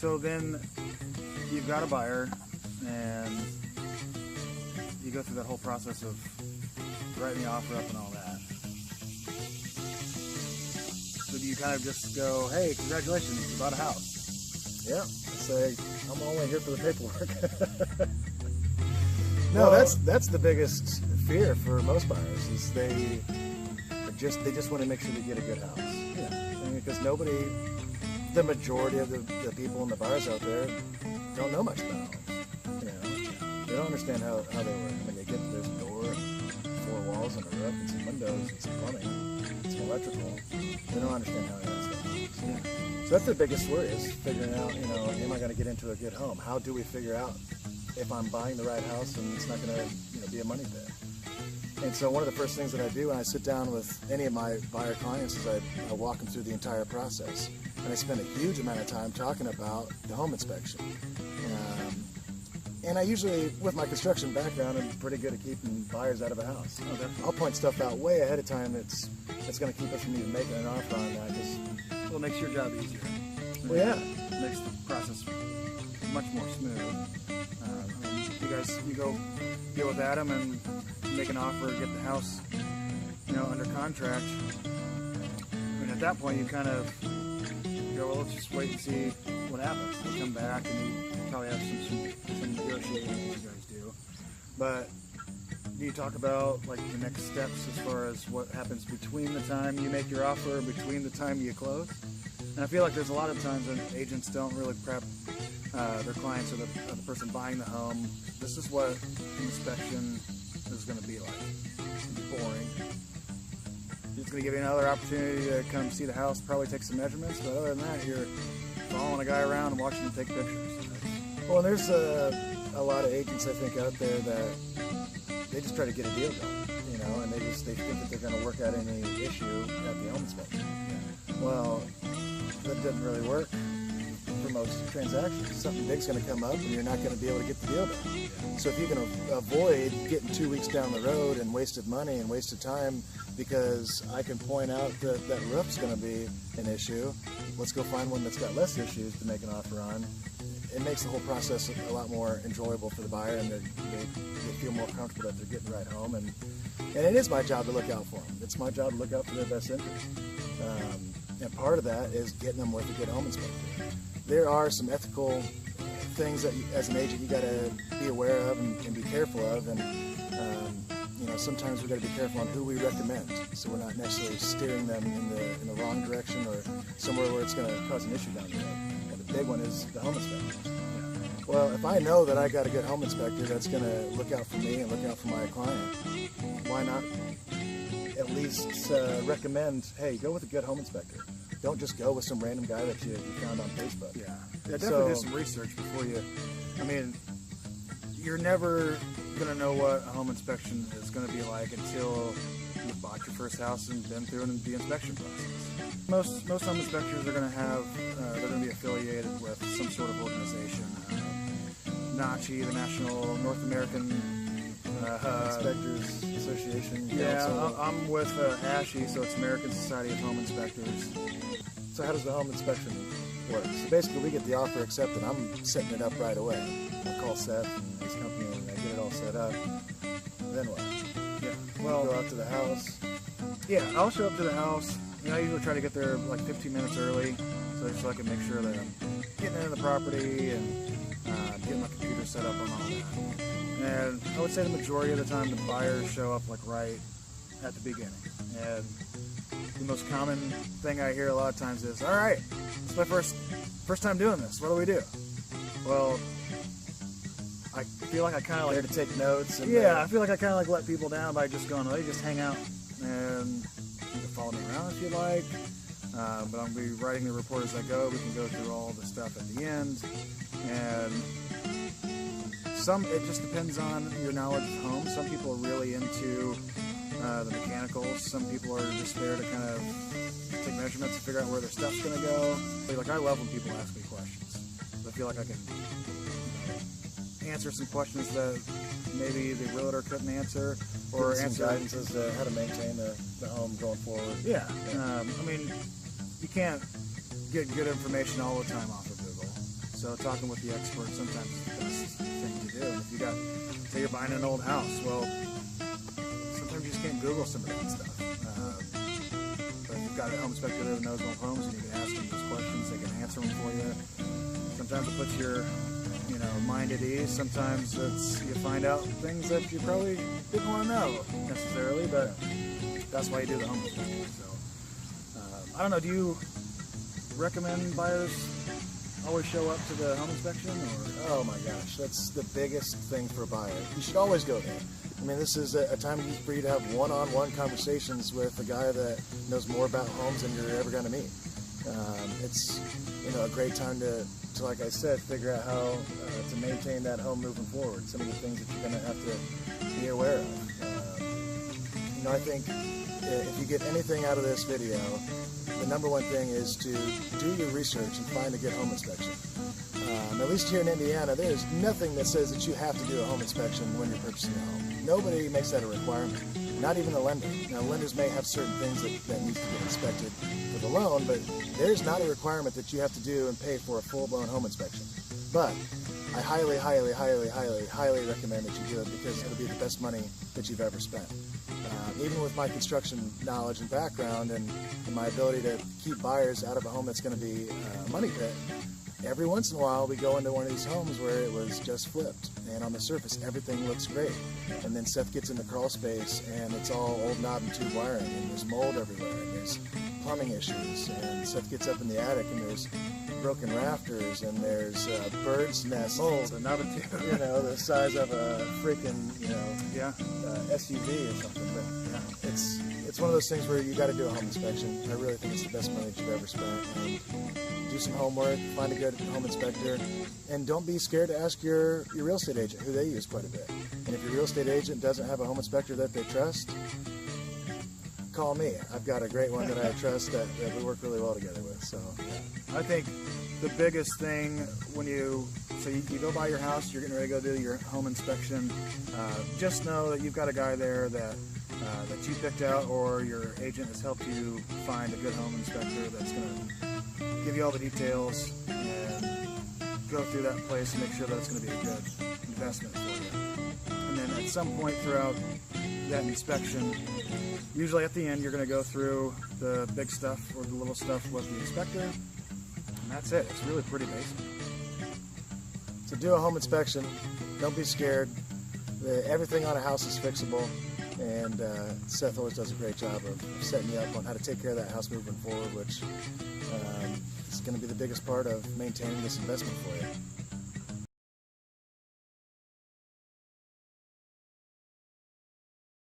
So then you've got a buyer, and you go through that whole process of writing the offer up and all that. So do you kind of just go, hey, congratulations, you bought a house? Yeah, I say, I'm only here for the paperwork. No, Well, that's the biggest fear for most buyers is they just want to make sure they get a good house. Yeah. I mean, because the majority of the people and the buyers out there don't know much about homes. You know, they don't understand how they work. I mean, they get there's a door, and 4 walls, and a roof, and some windows, and some plumbing, some electrical. They don't understand how any of that stuff works. Yeah. So that's the biggest worry is figuring out, you know, am I going to get into a good home? How do we figure out if I'm buying the right house and it's not going to, you know, be a money pit? And so one of the first things that I do when I sit down with any of my buyer clients is I walk them through the entire process. And I spend a huge amount of time talking about the home inspection. And I usually, with my construction background, I'm pretty good at keeping buyers out of a house. Oh, definitely. I'll point stuff out way ahead of time that's going to keep us from even making an offer on that. Well, it makes your job easier. Well, yeah. It makes the process much more smooth. You go deal with Adam and make an offer, get the house, you know, under contract. I mean, at that point, you kind of go, well, let's just wait and see what happens. You come back and you probably have some negotiating that you guys do. But do you talk about like the next steps as far as what happens between the time you make your offer and between the time you close? And I feel like there's a lot of times when agents don't really prep their clients or the person buying the home. This is what inspection is going to be like. It's going to be boring. It's going to give you another opportunity to come see the house, probably take some measurements, but other than that, you're following a guy around and watching him take pictures. Well, there's a lot of agents, I think, out there that they just try to get a deal going, you know, and they think that they're going to work out any issue at the home inspection. Well, that doesn't really work for most transactions. Something big's going to come up and you're not going to be able to get the deal done. So if you can avoid getting 2 weeks down the road and wasted money and wasted time because I can point out that that roof's going to be an issue, let's go find one that's got less issues to make an offer on. It makes the whole process a lot more enjoyable for the buyer, and they feel more comfortable that they're getting the right home. And it is my job to look out for them. It's my job to look out for their best interest. And part of that is getting them with a good home inspector. There are some ethical things that, as an agent, you got to be aware of and be careful of. And you know, sometimes we got to be careful on who we recommend, so we're not necessarily steering them in the wrong direction or somewhere where it's going to cause an issue down the road. And the big one is the home inspectors. Well, if I know that I got a good home inspector that's going to look out for me and look out for my client, why not at least recommend, hey, go with a good home inspector. Don't just go with some random guy that you found on Facebook. Yeah, definitely do some research before you. I mean, you're never going to know what a home inspection is going to be like until you bought your first house and been through the inspection process. Most home inspectors are going to have, they're going to be affiliated with some sort of organization. NACHI, the National North American Inspectors Association. Yeah, Council. I'm with ASHI, so it's American Society of Home Inspectors. So how does the home inspection work? So basically we get the offer accepted. I'm setting it up right away. I call Seth and his company and I get it all set up. Then what? Yeah, well, Go out to the house. yeah, I'll show up to the house. You know, I usually try to get there like 15 minutes early, so I can make sure that I'm getting into the property and getting my computer set up and all that. And I would say the majority of the time the buyers show up like right at the beginning. And the most common thing I hear a lot of times is, all right, it's my first time doing this. What do we do? Well, I feel like I kind of like... There to take notes. And yeah, I feel like I kind of like let people down by just going, oh, you just hang out and you can follow me around if you like. But I'm going to be writing the report as I go. We can go through all the stuff at the end. And it just depends on your knowledge of homes. Some people are really into the mechanicals. Some people are just there to kind of take measurements and figure out where their stuff's going to go. Like, I love when people ask me questions. I feel like I can answer some questions that maybe the realtor couldn't answer, or answer guidance as to how to maintain the home going forward. Yeah, I mean, you can't get good information all the time off of Google. So talking with the expert sometimes is the best thing to do. And if you got, say you're buying an old house, well, sometimes you just can't Google some of that stuff. But if you've got a home inspector that knows old homes, and you can ask them those questions, they can answer them for you. Sometimes it puts your mind at ease. Sometimes you find out things that you probably didn't want to know necessarily, but that's why you do the home inspection. So I don't know, do you recommend buyers always show up to the home inspection, or? Oh my gosh, that's the biggest thing for a buyer. You should always go there. I mean, this is a time for you to have one-on-one conversations with a guy that knows more about homes than you're ever going to meet. It's a great time to, like I said, figure out how to maintain that home moving forward. Some of the things that you're going to have to be aware of. I think if you get anything out of this video, the number one thing is to do your research and find a good home inspection. At least here in Indiana, there's nothing that says that you have to do a home inspection when you're purchasing a home. Nobody makes that a requirement, not even the lender. Now, lenders may have certain things that need to get inspected for the loan, but there's not a requirement that you have to do and pay for a full-blown home inspection. But I highly, highly, highly, highly, highly recommend that you do it, because it'll be the best money that you've ever spent. Even with my construction knowledge and background and my ability to keep buyers out of a home that's going to be a money pit, every once in a while we go into one of these homes where it was just flipped, and on the surface everything looks great, and then Seth gets in the crawl space and it's all old knob and tube wiring, and there's mold everywhere, and there's plumbing issues, and Seth gets up in the attic and there's broken rafters, and there's birds' nests, Mold, and knob and tube. the size of a freaking SUV or something. But it's one of those things where you got to do a home inspection. I really think it's the best money that you've ever spent. And do some homework, find a good home inspector, and don't be scared to ask your real estate agent, who they use quite a bit. And if your real estate agent doesn't have a home inspector that they trust, call me. I've got a great one that I trust that we work really well together with. So I think the biggest thing when you go buy your house, you're getting ready to go do your home inspection, just know that you've got a guy there that you picked out, or your agent has helped you find a good home inspector that's going to give you all the details and go through that place and make sure that it's going to be a good investment for you. And then at some point throughout that inspection, usually at the end, you're going to go through the big stuff or the little stuff with the inspector, and that's it. It's really pretty basic. So do a home inspection. Don't be scared. Everything on a house is fixable, and Seth always does a great job of setting you up on how to take care of that house moving forward, which is going to be the biggest part of maintaining this investment for you.